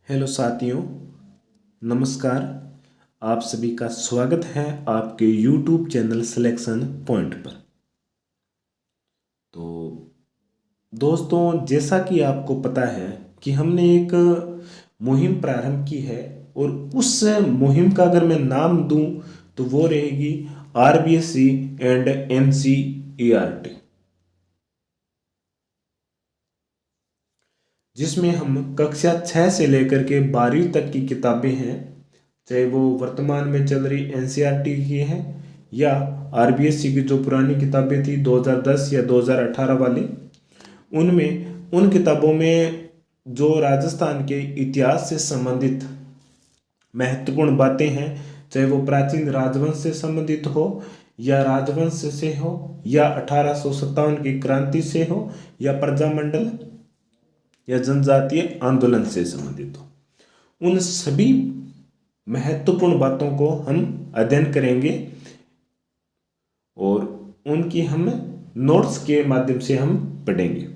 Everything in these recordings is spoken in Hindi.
हेलो साथियों, नमस्कार। आप सभी का स्वागत है आपके YouTube चैनल सिलेक्शन पॉइंट पर। तो दोस्तों, जैसा कि आपको पता है कि हमने एक मुहिम प्रारंभ की है और उस मुहिम का अगर मैं नाम दूं तो वो रहेगी RBSC एंड NCERT, जिसमें हम कक्षा 6 से लेकर के 12वीं तक की किताबें हैं, चाहे वो वर्तमान में चल रही NCERT की हैं या RBSC की जो पुरानी किताबें थी 2010 या 2018 वाली, उनमें उन किताबों में जो राजस्थान के इतिहास से संबंधित महत्वपूर्ण बातें हैं, चाहे वो प्राचीन राजवंश से संबंधित हो या राजवंश से हो या 1857 की क्रांति से हो या प्रजामंडल या जनजातीय आंदोलन से संबंधित हो, उन सभी महत्वपूर्ण बातों को हम अध्ययन करेंगे और उनकी हम नोट्स के माध्यम से हम पढ़ेंगे।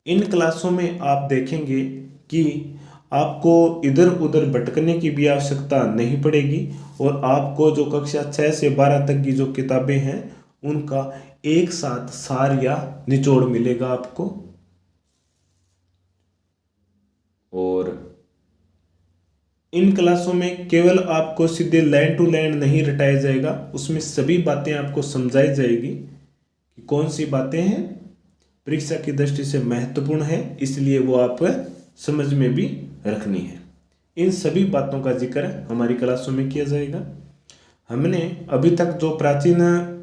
इन क्लासों में आप देखेंगे कि आपको इधर उधर भटकने की भी आवश्यकता नहीं पड़ेगी और आपको जो कक्षा 6 से 12 तक की जो किताबें हैं उनका एक साथ सार या निचोड़ मिलेगा आपको। और इन क्लासों में केवल आपको सीधे लाइन टू लाइन नहीं रटाया जाएगा, उसमें सभी बातें आपको समझाई जाएगी कि कौन सी बातें हैं परीक्षा की दृष्टि से महत्वपूर्ण है, इसलिए वो आप समझ में भी रखनी है। इन सभी बातों का जिक्र हमारी क्लासों में किया जाएगा। हमने अभी तक जो प्राचीन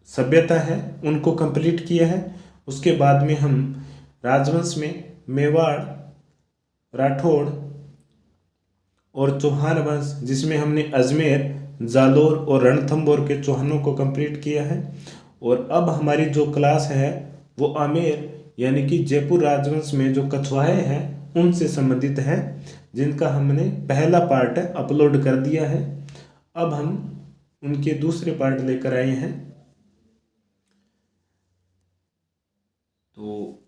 सभ्यता है उनको कंप्लीट किया है। उसके बाद में हम राजवंश में मेवाड़, राठौड़ और चौहान वंश, जिसमें हमने अजमेर, जालोर और रणथंभौर के चौहानों को कंप्लीट किया है। और अब हमारी जो क्लास है वो आमेर यानी कि जयपुर राजवंश में जो कछवाहे हैं उनसे संबंधित है, जिनका हमने पहला पार्ट अपलोड कर दिया है। अब हम उनके दूसरे पार्ट लेकर आए हैं। तो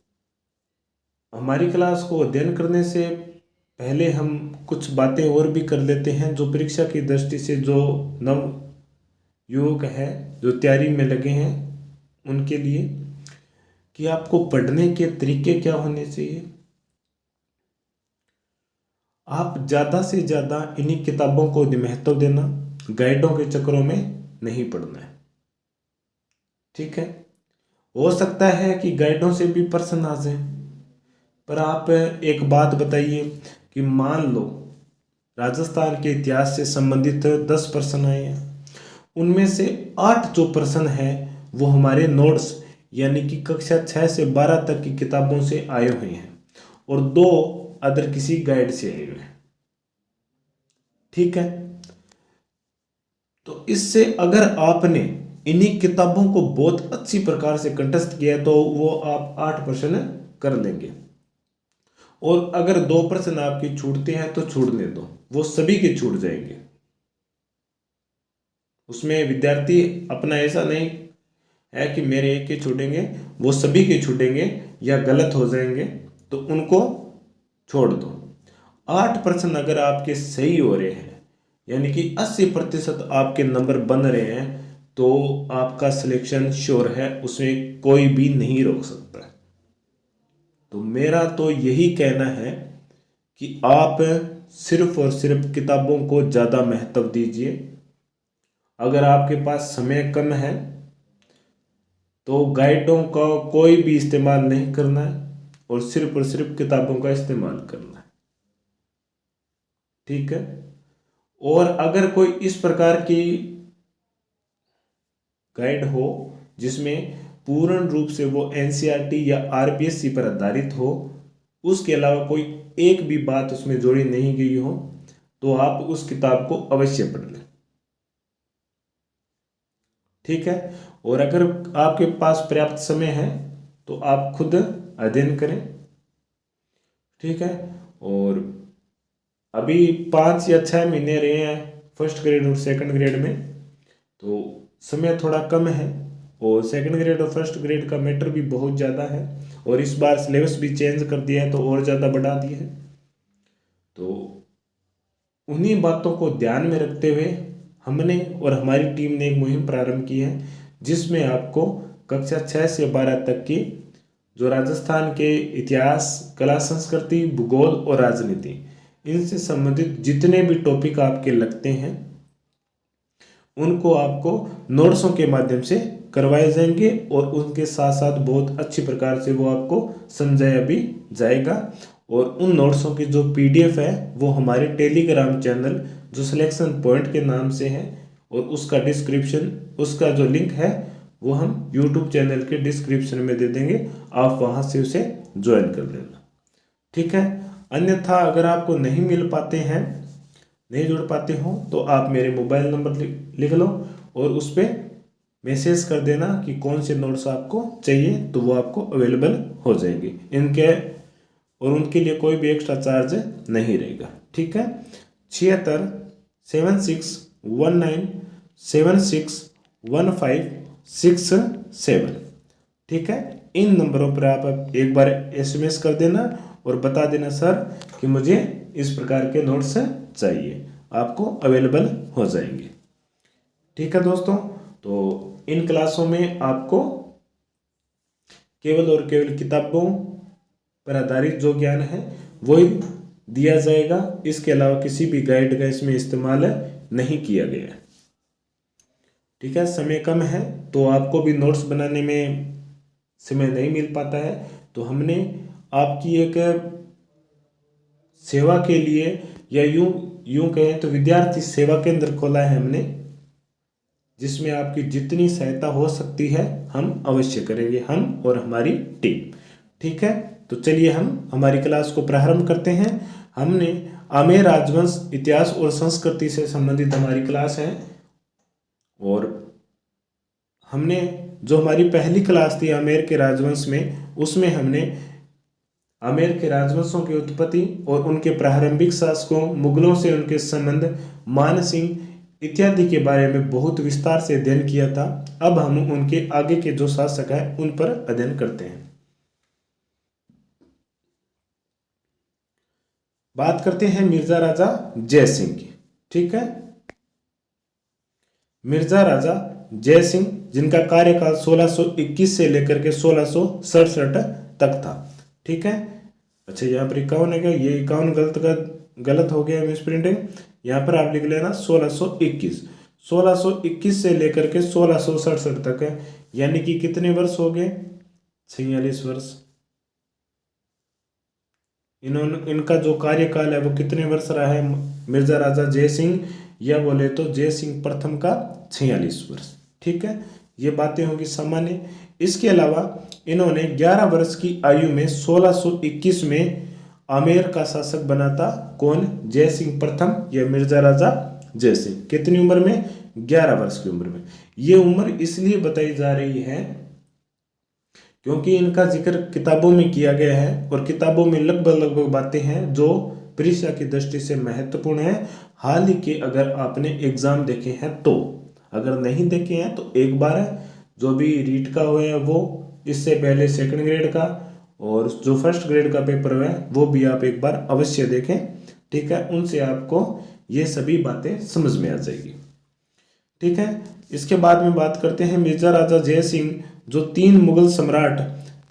हमारी क्लास को अध्ययन करने से पहले हम कुछ बातें और भी कर लेते हैं जो परीक्षा की दृष्टि से जो नव युवक है जो तैयारी में लगे हैं उनके लिए, कि आपको पढ़ने के तरीके क्या होने चाहिए। आप ज़्यादा से ज़्यादा इन्हीं किताबों को महत्व देना, गाइडों के चक्करों में नहीं पढ़ना है, ठीक है। हो सकता है कि गाइडों से भी प्रश्न आ जाए, पर आप एक बात बताइए कि मान लो राजस्थान के इतिहास से संबंधित 10 प्रश्न आए हैं, उनमें से 8 जो प्रश्न हैं वो हमारे नोट्स यानी कि कक्षा 6 से 12 तक की किताबों से आए हुए हैं और 2 अदर किसी गाइड से आए हुए हैं, ठीक है। तो इससे अगर आपने इन्हीं किताबों को बहुत अच्छी प्रकार से कंठस्थ किया तो वो आप 8 प्रश्न कर लेंगे। और अगर 2 प्रश्न आपके छूटते हैं तो छूटने दो, वो सभी के छूट जाएंगे। उसमें विद्यार्थी अपना ऐसा नहीं है कि मेरे एक के छूटेंगे, वो सभी के छूटेंगे या गलत हो जाएंगे तो उनको छोड़ दो। 8 प्रश्न अगर आपके सही हो रहे हैं यानी कि 80% आपके नंबर बन रहे हैं तो आपका सिलेक्शन श्योर है, उसमें कोई भी नहीं रोक सकता। तो मेरा तो यही कहना है कि आप सिर्फ और सिर्फ किताबों को ज़्यादा महत्व दीजिए। अगर आपके पास समय कम है तो गाइडों का कोई भी इस्तेमाल नहीं करना है और सिर्फ किताबों का इस्तेमाल करना है, ठीक है। और अगर कोई इस प्रकार की गाइड हो जिसमें पूर्ण रूप से वो NCERT या RBSC पर आधारित हो, उसके अलावा कोई एक भी बात उसमें जोड़ी नहीं गई हो, तो आप उस किताब को अवश्य पढ़ लें, ठीक है। और अगर आपके पास पर्याप्त समय है तो आप खुद अध्ययन करें, ठीक है। और अभी 5 या 6 महीने रहे हैं फर्स्ट ग्रेड और सेकंड ग्रेड में, तो समय थोड़ा कम है और सेकंड ग्रेड और फर्स्ट ग्रेड का मैटर भी बहुत ज़्यादा है और इस बार सिलेबस भी चेंज कर दिया है, तो और ज़्यादा बढ़ा दिया है। तो उन्हीं बातों को ध्यान में रखते हुए हमने और हमारी टीम ने एक मुहिम प्रारंभ की है, जिसमें आपको कक्षा 6 से 12 तक की जो राजस्थान के इतिहास, कला, संस्कृति, भूगोल और राजनीति, इनसे संबंधित जितने भी टॉपिक आपके लगते हैं उनको आपको नोट्सों के माध्यम से करवाए जाएंगे और उनके साथ साथ बहुत अच्छी प्रकार से वो आपको समझाया भी जाएगा। और उन नोट्सों की जो पीडीएफ है वो हमारे टेलीग्राम चैनल जो सिलेक्शन पॉइंट के नाम से है, और उसका डिस्क्रिप्शन, उसका जो लिंक है वो हम यूट्यूब चैनल के डिस्क्रिप्शन में दे देंगे, आप वहाँ से उसे ज्वाइन कर लेना, ठीक है। अन्यथा अगर आपको नहीं मिल पाते हैं, नहीं जुड़ पाते हो, तो आप मेरे मोबाइल नंबर लिख लो और उस पर मैसेज कर देना कि कौन से नोट्स आपको चाहिए, तो वो आपको अवेलेबल हो जाएंगे इनके, और उनके लिए कोई भी एक्स्ट्रा चार्ज नहीं रहेगा, ठीक है। 767619761567, ठीक है। इन नंबरों पर आप एक बार एसएमएस कर देना और बता देना सर कि मुझे इस प्रकार के नोट्स चाहिए, आपको अवेलेबल हो जाएंगे, ठीक है दोस्तों। तो इन क्लासों में आपको केवल और केवल किताबों पर आधारित जो ज्ञान है वही दिया जाएगा, इसके अलावा किसी भी गाइड का इसमें इस्तेमाल नहीं किया गया, ठीक है। समय कम है तो आपको भी नोट्स बनाने में समय नहीं मिल पाता है, तो हमने आपकी एक सेवा के लिए, या यूं कहें तो विद्यार्थी सेवा केंद्र खोला है हमने, जिसमें आपकी जितनी सहायता हो सकती है हम अवश्य करेंगे, हम और हमारी टीम, ठीक है। तो चलिए हम हमारी क्लास को प्रारंभ करते हैं। हमने आमेर राजवंश इतिहास और संस्कृति से संबंधित हमारी क्लास है, और हमने जो हमारी पहली क्लास थी आमेर के राजवंश में, उसमें हमने आमेर के राजवंशों की उत्पत्ति और उनके प्रारंभिक शासकों, मुगलों से उनके संबंध, मान सिंह इत्यादि के बारे में बहुत विस्तार से अध्ययन किया था। अब हम उनके आगे के जो शासक हैं उन पर अध्ययन करते हैं। बात करते हैं मिर्जा राजा जयसिंह की, ठीक है। मिर्जा राजा जयसिंह, जिनका कार्यकाल 1621 से लेकर के 1667 तक था, ठीक है। अच्छा, यहाँ पर 51 है क्या? ये 51 गलत हो गया मिस प्रिंटिंग, यहाँ पर आप लिख लेना 1621 से लेकर के 1667 तक है, यानी कि कितने वर्ष हो गए? 46 वर्ष। इनका जो कार्यकाल है वो कितने वर्ष रहा है मिर्जा राजा जयसिंह, या बोले तो जयसिंह प्रथम का 46 वर्ष, ठीक है। ये बातें होंगी सामान्य। इसके अलावा इन्होंने 11 वर्ष की आयु में 1621 में आमेर का शासक बना था। कौन? जयसिंह प्रथम या मिर्जा राजा जयसिंह। कितनी उम्र में? 11 वर्ष की उम्र में। ये उम्र इसलिए बताई जा रही है क्योंकि इनका जिक्र किताबों में किया गया है, और किताबों में लगभग बातें हैं जो परीक्षा की दृष्टि से महत्वपूर्ण है। हाल ही के अगर आपने एग्जाम देखे हैं तो, अगर नहीं देखे हैं तो एक बार जो भी रीट का हुआ है वो, इससे पहले सेकंड ग्रेड का और जो फर्स्ट ग्रेड का पेपर हुआ है वो भी आप एक बार अवश्य देखें, ठीक है। उनसे आपको ये सभी बातें समझ में आ जाएगी, ठीक है। इसके बाद में बात करते हैं मिर्जा राजा जयसिंह, जो 3 मुगल सम्राट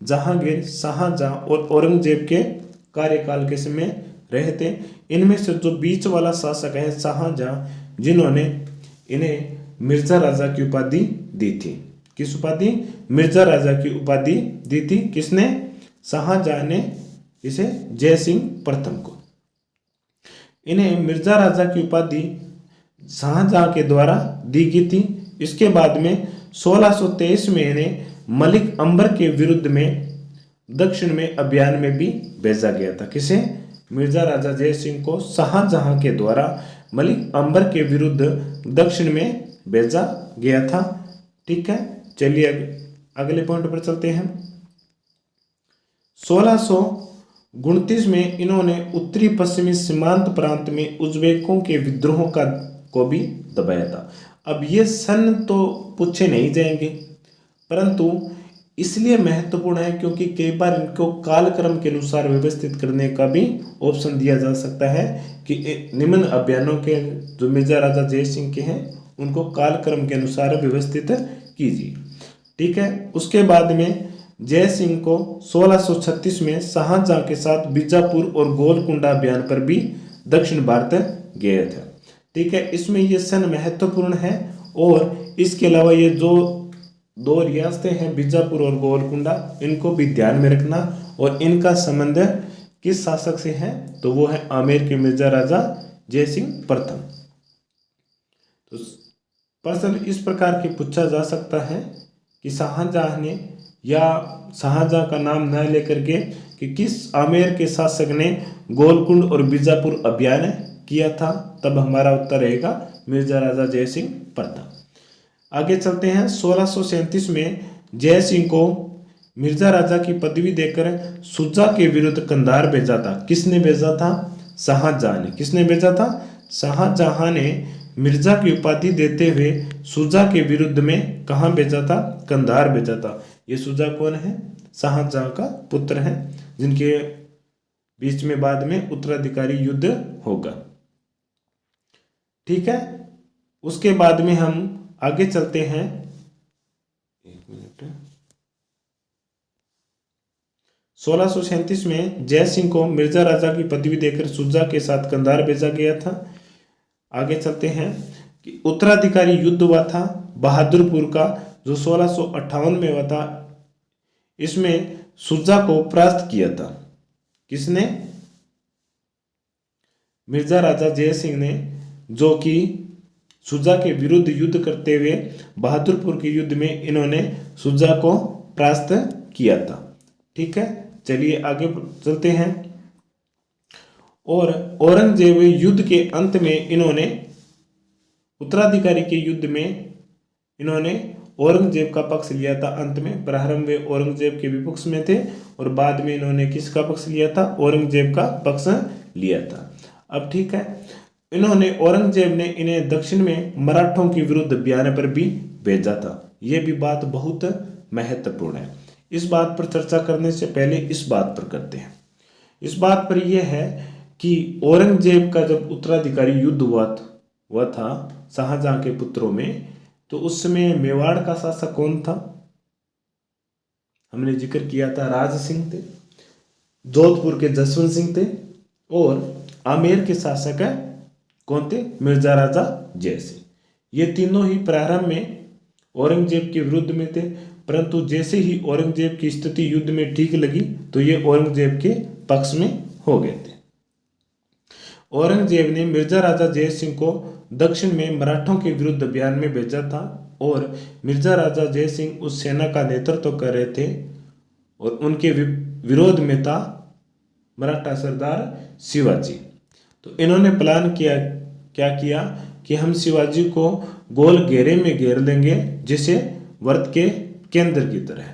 जहांगीर, शाहजहां और औरंगजेब के कार्यकाल के समय रहे थे। इनमें से जो बीच वाला शासक है शाहजहां, जिन्होंने इन्हें मिर्जा राजा की उपाधि दी थी। किस उपाधि? मिर्जा राजा की उपाधि दी थी। किसने? शाहजहां ने इसे जयसिंह प्रथम को। इन्हें मिर्जा राजा की उपाधि शाहजहां के द्वारा दी गई थी। इसके बाद में 1623 में इन्हें मलिक अंबर के विरुद्ध में दक्षिण में अभियान में भी भेजा गया था। किसे? मिर्जा राजा जयसिंह को शाहजहां के द्वारा मलिक अंबर के विरुद्ध दक्षिण में भेजा गया था, ठीक है। चलिए अगले पॉइंट पर चलते हैं। 1629 में इन्होंने उत्तरी पश्चिमी सीमांत प्रांत में उज्बेकों के विद्रोहों को भी दबाया था। अब ये सन तो पूछे नहीं जाएंगे, परंतु इसलिए महत्वपूर्ण है क्योंकि कई बार इनको कालक्रम के अनुसार व्यवस्थित करने का भी ऑप्शन दिया जा सकता है कि निम्न अभियानों के जो मिर्जा राजा जय सिंह के हैं उनको कालक्रम के अनुसार व्यवस्थित कीजिए। ठीक है। उसके बाद में जय सिंह को 1636 में शाहजहां के साथ बीजापुर और गोलकुंडा अभियान पर भी दक्षिण भारत गए थे। ठीक है। इसमें ये सन महत्वपूर्ण है और इसके अलावा ये जो दो रियासतें हैं बीजापुर और गोलकुंडा, इनको भी ध्यान में रखना। और इनका संबंध किस शासक से है तो वो है आमेर के मिर्जा राजा जय सिंह प्रथम। तो प्रश्न इस प्रकार के पूछा जा सकता है कि शाहजहां ने या शाहजहां का नाम न लेकर के कि किस आमेर के शासक ने गोलकुंड और बीजापुर अभियान किया था, तब हमारा उत्तर रहेगा मिर्जा राजा जय सिंह प्रथम। आगे चलते हैं। 1637 में जय सिंह को मिर्जा राजा की पदवी देकर शुजा के विरुद्ध कंधार भेजा था। किसने भेजा था? शाहजहां ने। किसने भेजा था? शाहजहां ने मिर्जा की उपाधि देते हुए शुजा के विरुद्ध में कहाँ भेजा था? कंधार भेजा था। ये शुजा कौन है? शाहजहां का पुत्र है, जिनके बीच में बाद में उत्तराधिकारी युद्ध होगा। ठीक है। उसके बाद में हम आगे चलते हैं। एक मिनट। 1637 में जय सिंह को मिर्जा राजा की पदवी देकर शुजा के साथ कंधार भेजा गया था। आगे चलते हैं कि उत्तराधिकारी युद्ध हुआ था बहादुरपुर का, जो 1658 में हुआ था। इसमें शुजा को परास्त किया था। किसने? मिर्जा राजा जय सिंह ने, जो कि शुजा के विरुद्ध युद्ध करते हुए बहादुरपुर के युद्ध में इन्होंने शुजा को परास्त किया था। ठीक है। चलिए आगे चलते हैं। और औरंगजेब युद्ध के अंत में इन्होंने उत्तराधिकारी के युद्ध में इन्होंने औरंगजेब का पक्ष लिया था। अंत में प्रारंभ में औरंगजेब के विपक्ष में थे और बाद में इन्होंने किसका पक्ष लिया था? औरंगजेब का पक्ष लिया था। अब ठीक है। इन्होंने औरंगजेब ने इन्हें दक्षिण में मराठों के विरुद्ध अभियान पर भी भेजा था। यह भी बात बहुत महत्वपूर्ण है। इस बात पर चर्चा करने से पहले इस बात पर करते हैं। इस बात पर यह है कि औरंगजेब का जब उत्तराधिकारी युद्ध हुआ था शाहजहां के पुत्रों में, तो उस समय मेवाड़ का शासक कौन था? हमने जिक्र किया था राज सिंह थे, जोधपुर के जसवंत सिंह थे और आमेर के शासक कौन थे? मिर्जा राजा जय सिंह। ये तीनों ही प्रारंभ में औरंगजेब के विरुद्ध में थे, परंतु जैसे ही औरंगजेब की स्थिति युद्ध में ठीक लगी तो ये औरंगजेब के पक्ष में हो गए थे। औरंगजेब ने मिर्जा राजा जय सिंह को दक्षिण में मराठों के विरुद्ध अभियान में भेजा था और मिर्जा राजा जय सिंह उस सेना का नेतृत्व कर रहे थे और उनके विरोध में था मराठा सरदार शिवाजी। तो इन्होंने प्लान किया, क्या किया कि हम शिवाजी को गोल घेरे में घेर लेंगे, जिसे वर्त के केंद्र की तरह।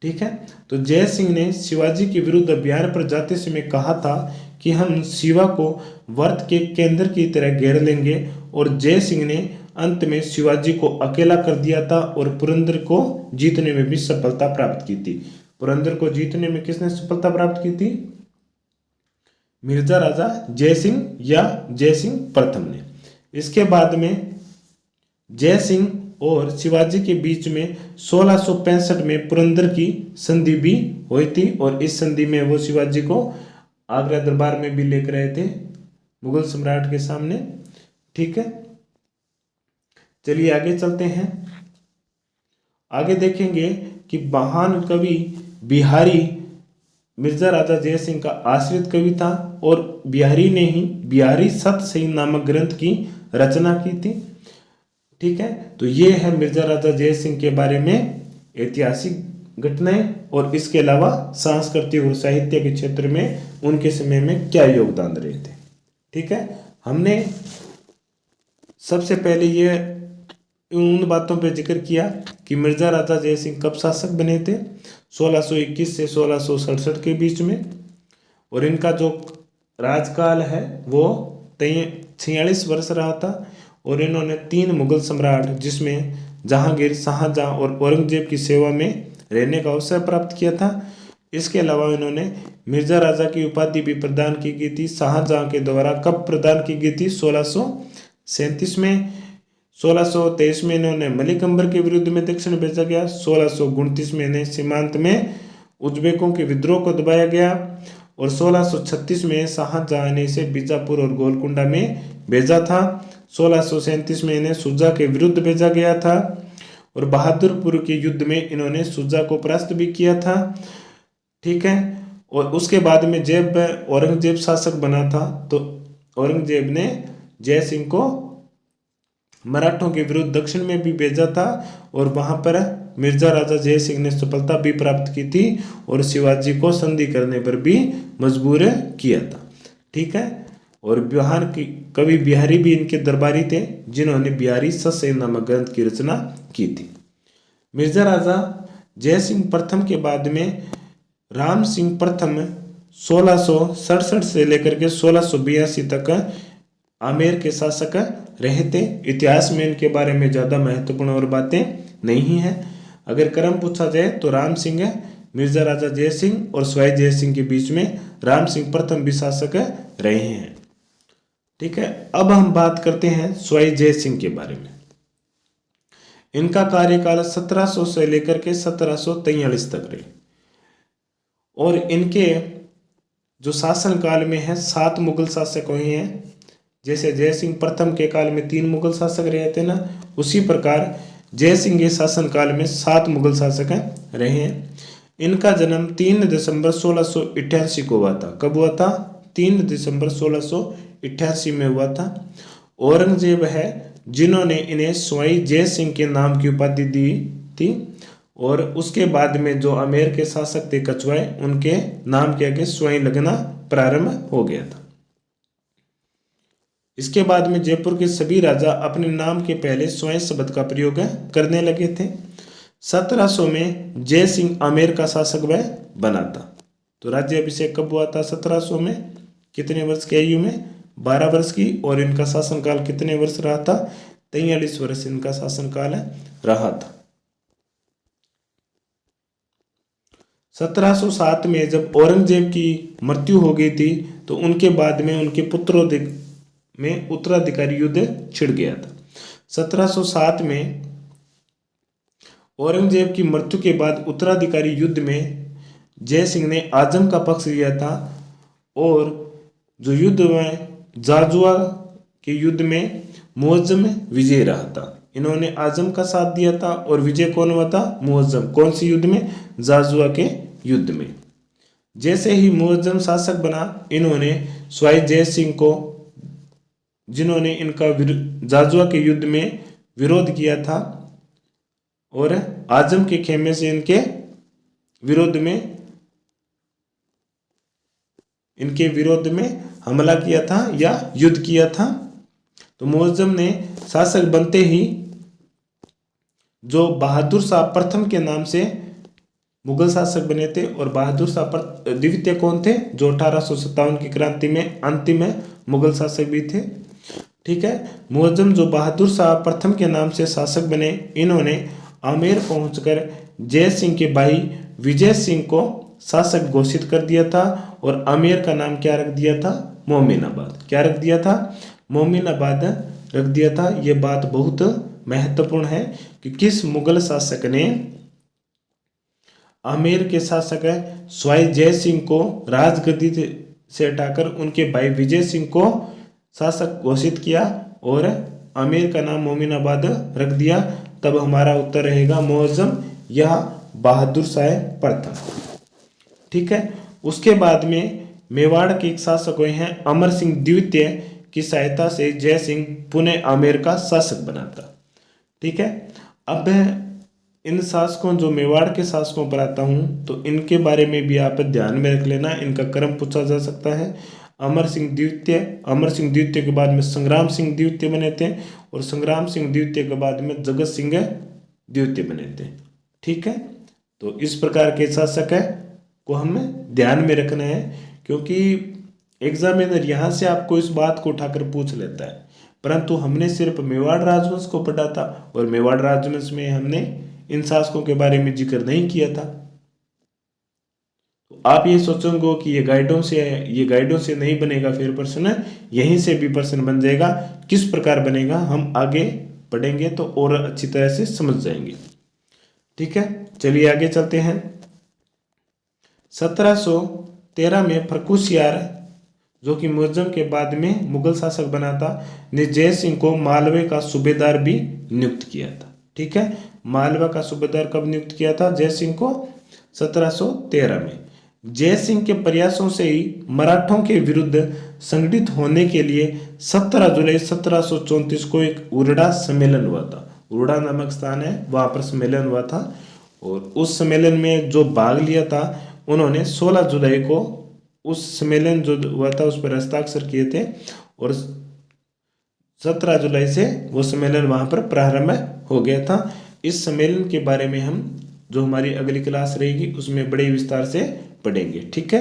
ठीक है। तो जय सिंह ने शिवाजी के विरुद्ध अभियान पर जाते समय कहा था कि हम शिवा को वर्त के केंद्र की तरह घेर लेंगे, और जय सिंह ने अंत में शिवाजी को अकेला कर दिया था और पुरंदर को जीतने में भी सफलता प्राप्त की थी। पुरंदर को जीतने में किसने सफलता प्राप्त की थी? मिर्जा राजा जय सिंह या जय सिंह प्रथम ने। इसके बाद में जय सिंह और शिवाजी के बीच में 1665 में पुरंदर की संधि भी हुई थी और इस संधि में वो शिवाजी को आगरा दरबार में भी लेकर आए थे मुगल सम्राट के सामने। ठीक है। चलिए आगे चलते हैं। आगे देखेंगे कि महान कवि बिहारी मिर्जा राजा जय सिंह का आश्रित कवि था और बिहारी ने ही बिहारी सतसई नामक ग्रंथ की रचना की थी। ठीक है। तो ये है मिर्जा राजा जय सिंह के बारे में ऐतिहासिक घटनाएं, और इसके अलावा सांस्कृतिक और साहित्य के क्षेत्र में उनके समय में क्या योगदान रहे थे। ठीक है। हमने सबसे पहले ये उन बातों पर जिक्र किया कि मिर्जा राजा जय सिंह कब शासक बने थे, 1621 से 1667 के बीच में, और इनका जो राजकाल है वो 46 वर्ष रहा था। और इन्होंने 3 मुगल सम्राट, जिसमें जहांगीर, शाहजहां और औरंगजेब की सेवा में रहने का अवसर प्राप्त किया था। इसके अलावा इन्होंने मिर्जा राजा की उपाधि भी प्रदान की गई थी। शाहजहां के द्वारा कब प्रदान की गई थी? 1637 में। 1623 में इन्होंने मलिक अंबर के विरुद्ध में दक्षिण भेजा गया। 1629 में इन्हें सीमांत में उज्बेकों के विद्रोह को दबाया गया और 1636 में शाहजहां ने इसे बीजापुर और गोलकुंडा में भेजा था। 1637 में इन्हें सुजा के विरुद्ध भेजा गया था और बहादुरपुर के युद्ध में इन्होंने सुजा को परास्त भी किया था। ठीक है। और उसके बाद में जब औरंगजेब शासक बना था तो औरंगजेब ने जय सिंह को मराठों के विरुद्ध दक्षिण में भी भेजा था और वहां पर मिर्जा राजा जय सिंह ने सफलता भी प्राप्त की थी और शिवाजी को संधि करने पर भी मजबूर किया था। ठीक है। और बिहार की कवि बिहारी भी इनके दरबारी थे जिन्होंने बिहारी सत्संग नामक ग्रंथ की रचना की थी। मिर्जा राजा जय सिंह प्रथम के बाद में राम सिंह प्रथम 1667 से लेकर के 1682 तक आमेर के शासक रहे थे। इतिहास में इनके बारे में ज़्यादा महत्वपूर्ण और बातें नहीं हैं। अगर क्रम पूछा जाए तो राम सिंह, मिर्जा राजा जय सिंह और स्वाई जय सिंह के बीच में राम सिंह प्रथम भी शासक रहे हैं। ठीक है। अब हम बात करते हैं स्वाई जय सिंह के बारे में। इनका कार्यकाल 1700 से लेकर के 1743 तक रहे और इनके जो शासन काल में है 7 मुगल शासक हुए हैं। जैसे जय सिंह प्रथम के काल में 3 मुगल शासक रहे थे ना, उसी प्रकार जय सिंह के शासन काल में 7 मुगल शासक रहे हैं। इनका जन्म 3 दिसंबर 1688 को हुआ था। कब हुआ था? 3 दिसंबर 1688 में हुआ था। औरंगजेब है जिन्होंने इन्हें स्वाई जय सिंह के नाम की उपाधि दी थी और उसके बाद में जो आमेर के शासक थे कछवाए, उनके नाम के आगे स्वाई लगना प्रारंभ हो गया था। इसके बाद में जयपुर के सभी राजा अपने नाम के पहले स्वाई शब्द का प्रयोग करने लगे थे। 1700 में जय सिंह आमेर का शासक वह बना था। तो राज्याभिषेक कब हुआ था? 1700 में। कितने वर्ष की आयु में? 12 वर्ष की। और इनका शासनकाल कितने वर्ष रहा था? 43 वर्ष इनका शासनकाल रहा था। 1707 में जब औरंगजेब की मृत्यु हो गई थी तो उनके बाद में उनके पुत्रों में उत्तराधिकारी युद्ध छिड़ गया था। 1707 में औरंगजेब की मृत्यु के बाद उत्तराधिकारी युद्ध में जय सिंह ने आजम का पक्ष लिया था और जो युद्ध में जाजुआ के युद्ध में मुअज्जम विजय रहा था। इन्होंने आजम का साथ दिया था और विजय कौन हुआ था? मुअज्जम। कौन सी युद्ध में? जाजुआ के युद्ध में। जैसे ही मुअज्जम शासक बना, इन्होंने स्वाई जय सिंह को, जिन्होंने इनका जाजुआ के युद्ध में विरोध किया था और आजम के खेमे से इनके विरोध में हमला किया था या युद्ध किया था। तो मुअज्जम ने शासक बनते ही जो बहादुर शाह प्रथम के नाम से मुगल शासक बने थे और बहादुर शाह द्वितीय कौन थे? जो 1857 की क्रांति में अंतिम मुगल शासक भी थे। ठीक है। मुअज्जम जो बहादुर शाह प्रथम के नाम से शासक बने, इन्होंने आमेर पहुंचकर जय सिंह के भाई विजय सिंह को शासक घोषित कर दिया था और आमेर का नाम क्या रख दिया था? मोमिनाबाद। क्या रख दिया था? मोमिनाबाद रख दिया था। ये बात बहुत महत्वपूर्ण है कि किस मुगल शासक ने आमेर के शासक स्वाई जय सिंह को राजगद्दी से हटाकर उनके भाई विजय सिंह को शासक घोषित किया और आमेर का नाम मोमिनाबाद रख दिया। तब हमारा उत्तर रहेगा मुअज्जम या बहादुर शाह प्रथम। ठीक है। उसके बाद में मेवाड़ के एक शासक हुए हैं अमर सिंह द्वितीय की सहायता से जय सिंह पुनः आमेर का शासक बना था। ठीक है। अब इन शासकों, जो मेवाड़ के शासकों पर आता हूँ, तो इनके बारे में भी आप ध्यान में रख लेना। इनका क्रम पूछा जा सकता है। अमर सिंह द्वितीय के बाद में संग्राम सिंह द्वितीय बने थे और संग्राम सिंह द्वितीय के बाद में जगत सिंह द्वितीय बने थे। ठीक है। तो इस प्रकार के शासक को हमें ध्यान में रखना है क्योंकि एग्जामिनर यहाँ से आपको इस बात को उठाकर पूछ लेता है। परंतु हमने सिर्फ मेवाड़ राजवंश को पढ़ा था और मेवाड़ राजवंश में हमने इन शासकों के बारे में जिक्र नहीं किया था। तो आप ये सोचोगे कि ये गाइडों से नहीं बनेगा फिर प्रश्न, यहीं से भी प्रश्न बन जाएगा। किस प्रकार बनेगा हम आगे पढ़ेंगे तो और अच्छी तरह से समझ जाएंगे। ठीक है, चलिए आगे चलते हैं। 1713 में फर्रुखसियार, जो कि मुअज्जम के बाद में मुगल शासक बना था, ने जय सिंह को मालवे का सूबेदार भी नियुक्त किया था। ठीक है, मालवा का सूबेदार कब नियुक्त किया था जय सिंह को? 1713 में। जय सिंह के प्रयासों से ही मराठों के विरुद्ध संगठित होने के लिए 17 जुलाई 1734 को एक उरडा सम्मेलन हुआ था। उरडा नामक स्थान है, वहां पर सम्मेलन हुआ था और उस सम्मेलन में जो भाग लिया था उन्होंने 16 जुलाई को उस सम्मेलन जो हुआ था उस पर हस्ताक्षर किए थे और 17 जुलाई से वो सम्मेलन वहां पर प्रारंभ हो गया था। इस सम्मेलन के बारे में हम जो हमारी अगली क्लास रहेगी उसमें बड़े विस्तार से पढ़ेंगे। ठीक है,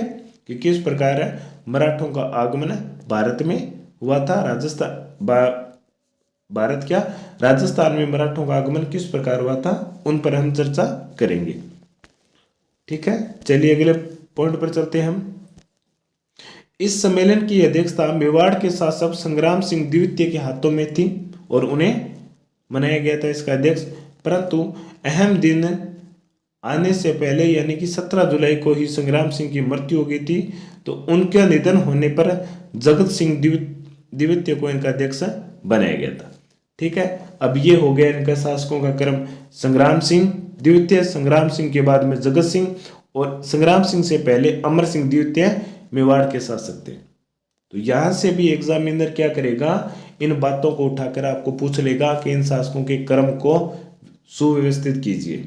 कि किस प्रकार मराठों का आगमन भारत में हुआ था। राजस्थान में मराठों का आगमन किस प्रकार हुआ था, उन पर हम चर्चा करेंगे। ठीक है, चलिए अगले पॉइंट पर चलते हैं हम। इस सम्मेलन की अध्यक्षता मेवाड़ के शासक संग्राम सिंह द्वितीय के हाथों में थी और उन्हें बनाया गया था इसका अध्यक्ष। परंतु अहम दिन आने से पहले यानी कि 17 जुलाई को ही संग्राम सिंह की मृत्यु हो गई थी, तो उनके निधन होने पर जगत सिंह द्वितीय को इनका अध्यक्ष बनाया गया था। ठीक है, अब ये हो गया इनका शासकों का क्रम। संग्राम सिंह द्वितीय, संग्राम सिंह के बाद में जगत सिंह और संग्राम सिंह से पहले अमर सिंह द्वितीय मेवाड़ के शासक थे। तो यहां से भी एग्जामिनर क्या करेगा, इन बातों को उठाकर आपको पूछ लेगा कि इन शासकों के क्रम को सुव्यवस्थित कीजिए।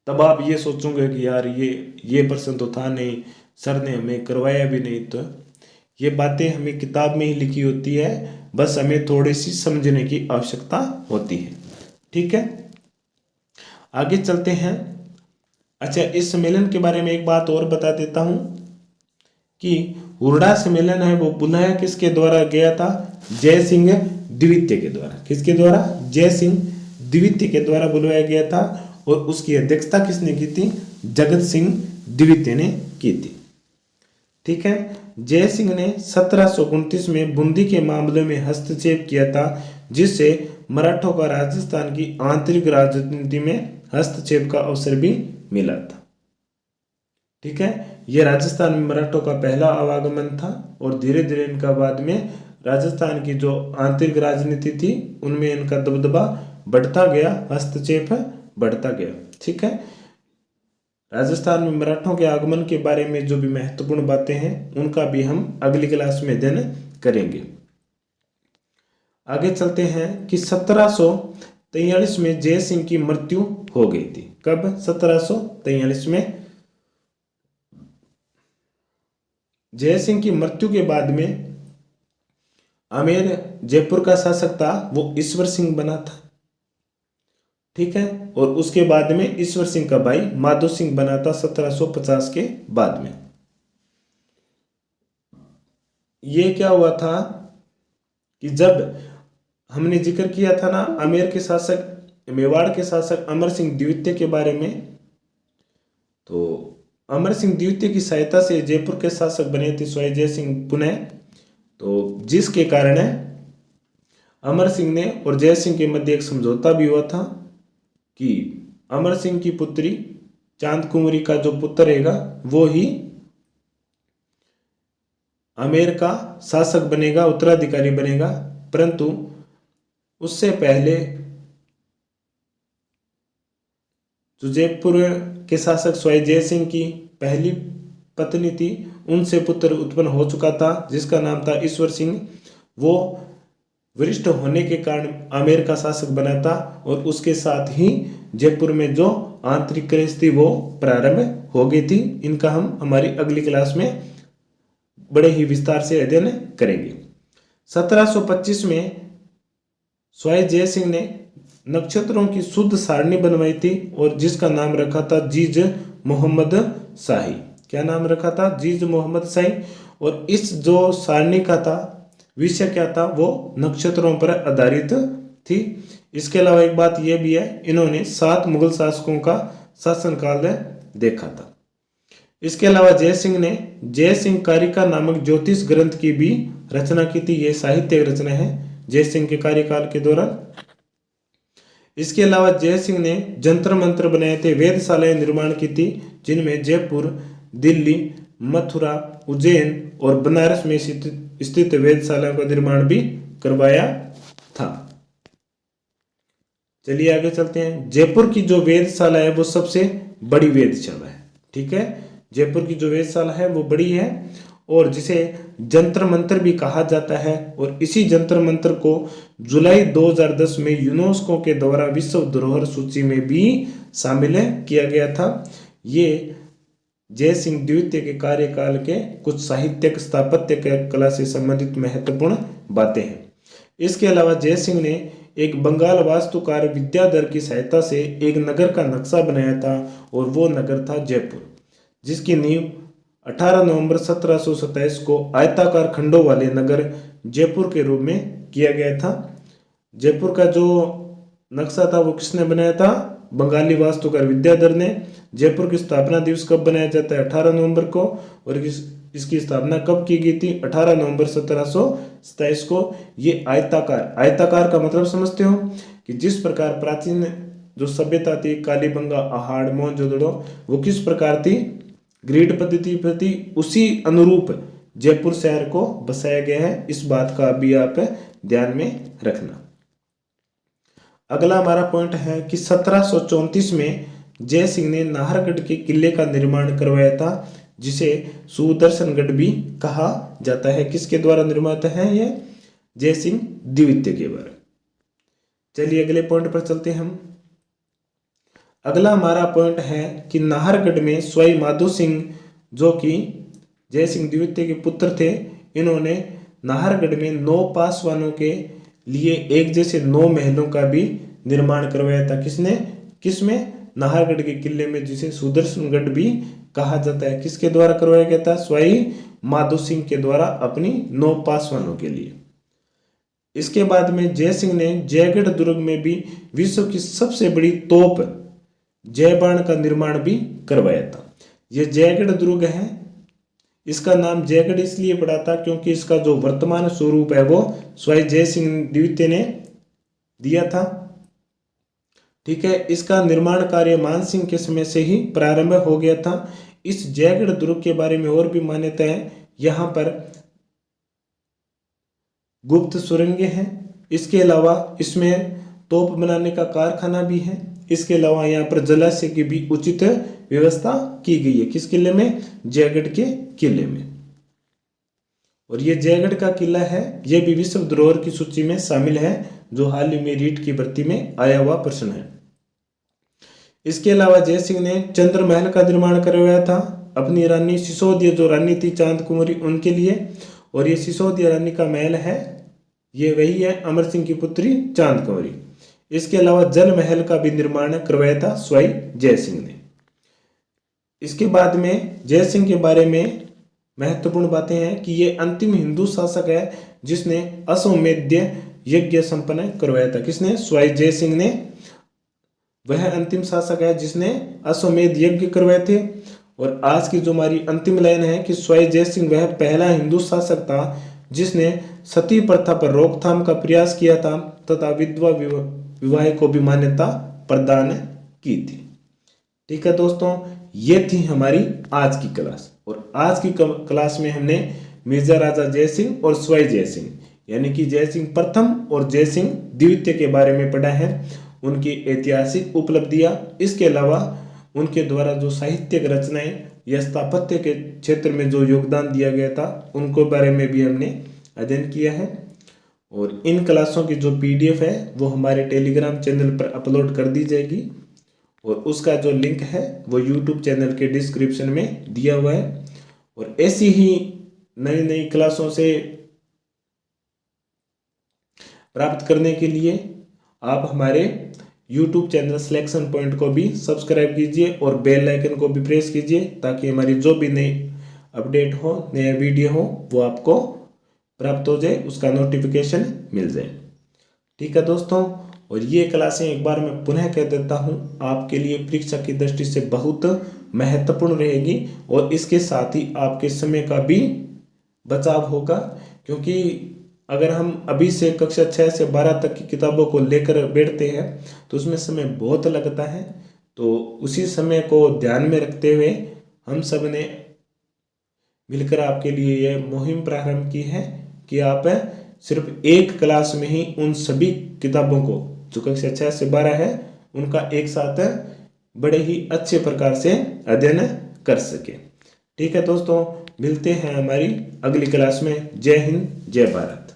तब आप ये सोचोगे कि यार ये प्रश्न तो था नहीं, सर ने हमें करवाया भी नहीं। तो ये बातें हमें किताब में ही लिखी होती है, बस हमें थोड़ी सी समझने की आवश्यकता होती है। ठीक है, आगे चलते हैं। अच्छा, इस सम्मेलन के बारे में एक बात और बता देता हूं कि हुरडा सम्मेलन है वो बुलाया किसके द्वारा गया था? जय सिंह द्वितीय के द्वारा। किसके द्वारा? जय सिंह द्वितीय के द्वारा बुलवाया गया था और उसकी अध्यक्षता किसने की थी? जगत सिंह द्वितीय ने की थी। ठीक है, जय सिंह ने 1729 में बूंदी के मामले में हस्तक्षेप किया था, जिससे मराठों का राजस्थान की आंतरिक राजनीति में हस्तक्षेप का अवसर भी मिला था। ठीक है, यह राजस्थान में मराठों का पहला आवागमन था और धीरे धीरे इनका बाद में राजस्थान की जो आंतरिक राजनीति थी उनमें इनका दबदबा बढ़ता गया, हस्तक्षेप बढ़ता गया। ठीक है, राजस्थान में मराठों के आगमन के बारे में जो भी महत्वपूर्ण बातें हैं उनका भी हम अगली क्लास में अध्ययन करेंगे। आगे चलते हैं कि 1743 में जय सिंह की मृत्यु हो गई थी। कब? 1743 में। जय सिंह की मृत्यु के बाद में आमेर जयपुर का शासक था वो ईश्वर सिंह बना था। ठीक है, और उसके बाद में ईश्वर सिंह का भाई माधो सिंह बना था 1750 के बाद में। ये क्या हुआ था कि जब हमने जिक्र किया था ना आमेर के शासक, मेवाड़ के शासक अमर सिंह द्वितीय के बारे में, तो अमर सिंह द्वितीय की सहायता से जयपुर के शासक बने थे स्वयं जय सिंह पुनः। तो जिसके कारण अमर सिंह ने और जय सिंह के मध्य एक समझौता भी हुआ था कि अमर सिंह की पुत्री चांद कुंवरी का जो पुत्र रहेगा वो ही आमेर का शासक बनेगा, उत्तराधिकारी बनेगा। परंतु उससे पहले जो जयपुर के शासक स्वयं जय सिंह की पहली पत्नी थी उनसे पुत्र उत्पन्न हो चुका था जिसका नाम था ईश्वर सिंह। वो वरिष्ठ होने के कारण आमेर का शासक बना था और उसके साथ ही जयपुर में जो आंतरिक क्लेश थी वो प्रारंभ हो गई थी। इनका हम हमारी अगली क्लास में बड़े ही विस्तार से अध्ययन करेंगे। 1725 में स्वयं जय सिंह ने नक्षत्रों की शुद्ध सारणी बनवाई थी और जिसका नाम रखा था जीज मोहम्मद शाही। क्या नाम रखा था? जीज मोहम्मद शाही। और इस जो सारणी का था विषय क्या था, वो नक्षत्रों पर आधारित थी। इसके अलावा एक बात यह भी है, इन्होंने 7 मुगल शासकों का शासनकाल देखा था। इसके अलावा जयसिंह ने जयसिंह कारिका नामक ज्योतिष ग्रंथ की भी रचना की थी। यह साहित्य रचना है जयसिंह के कार्यकाल के दौरान। इसके अलावा जयसिंह ने जंतर मंत्र बनाए थे, वेधशालाएं निर्माण की थी, जिनमें जयपुर, दिल्ली, मथुरा, उज्जैन और बनारस में स्थित वेधशालाओं का निर्माण भी करवाया था। चलिए आगे चलते हैं। जयपुर की जो वेधशाला है वो सबसे बड़ी वेधशाला है। ठीक है, जयपुर की जो वेधशाला है वो बड़ी है और जिसे जंतर मंतर भी कहा जाता है। और इसी जंतर मंतर को जुलाई 2010 में यूनेस्को के द्वारा विश्व धरोहर सूची में भी शामिल किया गया था। ये जयसिंह द्वितीय के कार्यकाल के कुछ साहित्यिक स्थापत्य कला से संबंधित महत्वपूर्ण बातें हैं। इसके अलावा जयसिंह ने एक बंगाल वास्तुकार विद्याधर की सहायता से एक नगर का नक्शा बनाया था और वो नगर था जयपुर, जिसकी नींव 18 नवंबर 1727 को आयताकार खंडों वाले नगर जयपुर के रूप में किया गया था। जयपुर का जो नक्शा था वो किसने बनाया था? बंगाली वास्तुकार विद्याधर ने। जयपुर की स्थापना दिवस कब बनाया जाता है? 18 नवंबर को। और इसकी स्थापना कब की गई थी? 18 नवंबर 1727 को। ये आयताकार का मतलब समझते हो कि जिस प्रकार प्राचीन जो सभ्यता थी, कालीबंगा, अहाड़, मोहनजोदड़ो, वो किस प्रकार थी? ग्रिड पद्धति पर थी। उसी अनुरूप जयपुर शहर को बसाया गया है। इस बात का भी आप ध्यान में रखना। अगला हमारा पॉइंट है कि 1734 में जयसिंह ने नाहरगढ़ के किले का निर्माण करवाया था, जिसे सुदर्शनगढ़ भी कहा जाता है। किसके द्वारा निर्मित है यह? जयसिंह द्वितीय के द्वारा। चलिए अगले पॉइंट पर चलते हैं हम। अगला हमारा पॉइंट है कि नाहरगढ़ में स्वाई माधो सिंह, जो कि जयसिंह द्वितीय के पुत्र थे, इन्होंने नाहरगढ़ में 9 पासवानों के लिए एक जैसे 9 महलों का भी निर्माण करवाया था। किसमें? नाहरगढ़ के किले में, जिसे सुदर्शनगढ़ भी कहा जाता है। किसके द्वारा करवाया गया था? स्वाई माधो सिंह के द्वारा अपनी 9 पासवानों के लिए। इसके बाद में जयसिंह ने जयगढ़ दुर्ग में भी विश्व की सबसे बड़ी तोप जयबाण का निर्माण भी करवाया था। यह जयगढ़ दुर्ग है। इसका नाम जयगढ़ इसलिए पड़ा था क्योंकि इसका जो वर्तमान स्वरूप है वो स्वाई जयसिंह द्वितीय ने दिया था। ठीक है, इसका निर्माण कार्य मानसिंह के समय से ही प्रारंभ हो गया था। इस जयगढ़ दुर्ग के बारे में और भी मान्यता है। यहाँ पर गुप्त सुरंगें हैं। इसके अलावा इसमें तोप बनाने का कारखाना भी है। इसके अलावा यहाँ पर जलाशय की भी उचित व्यवस्था की गई है। किस किले में? जयगढ़ के किले में। और ये जयगढ़ का किला है, यह भी विश्व धरोहर की सूची में शामिल है, जो हाल ही में रीट की भर्ती में आया हुआ प्रश्न है। इसके अलावा जयसिंह ने चंद्र महल का निर्माण करवाया था अपनी रानी सिसोदिया, जो रानी थी चांद कुंवरी, उनके लिए। और ये सिसोदिया रानी का महल है, ये वही है अमर सिंह की पुत्री चांद कुंवरी। इसके अलावा जल महल का भी निर्माण करवाया था स्वाई जयसिंह ने। इसके बाद में जयसिंह के बारे में महत्वपूर्ण बातें हैं कि ये अंतिम हिंदू शासक है जिसने अश्वमेध यज्ञ संपन्न करवाया था। किसने? स्वाई जयसिंह ने। वह अंतिम शासक है जिसने अश्वमेध यज्ञ करवाए थे। और आज की जो हमारी अंतिम लाइन है कि स्वाई जयसिंह वह पहला हिंदू शासक था जिसने सती प्रथा पर रोकथाम का प्रयास किया था तथा विधवा विवाह को भी मान्यता प्रदान की थी। ठीक है दोस्तों, ये थी हमारी आज की क्लास। और आज की क्लास में हमने मेजर राजा जयसिंह और स्वाई जयसिंह यानी कि जयसिंह प्रथम और जयसिंह द्वितीय के बारे में पढ़ा है, उनकी ऐतिहासिक उपलब्धियां। इसके अलावा उनके द्वारा जो साहित्यिक रचनाएं या स्थापत्य के क्षेत्र में जो योगदान दिया गया था उनको बारे में भी हमने अध्ययन किया है। और इन क्लासों की जो PDF है वो हमारे टेलीग्राम चैनल पर अपलोड कर दी जाएगी और उसका जो लिंक है वो YouTube चैनल के डिस्क्रिप्शन में दिया हुआ है। और ऐसी ही नई नई क्लासों से प्राप्त करने के लिए आप हमारे YouTube चैनल सिलेक्शन पॉइंट को भी सब्सक्राइब कीजिए और बेल आइकन को भी प्रेस कीजिए ताकि हमारी जो भी नई अपडेट हो, नया वीडियो हो, वो आपको प्राप्त हो जाए, उसका नोटिफिकेशन मिल जाए। ठीक है दोस्तों, और ये क्लासें एक बार मैं पुनः कह देता हूँ, आपके लिए परीक्षा की दृष्टि से बहुत महत्वपूर्ण रहेगी और इसके साथ ही आपके समय का भी बचाव होगा, क्योंकि अगर हम अभी से कक्षा 6 से 12 तक की किताबों को लेकर बैठते हैं तो उसमें समय बहुत लगता है। तो उसी समय को ध्यान में रखते हुए हम सब ने मिलकर आपके लिए यह मुहिम प्रारंभ की है कि आप सिर्फ एक क्लास में ही उन सभी किताबों को जो कक्षा 6 से 12 है उनका एक साथ बड़े ही अच्छे प्रकार से अध्ययन कर सके। ठीक है दोस्तों, मिलते हैं हमारी अगली क्लास में। जय हिंद, जय भारत।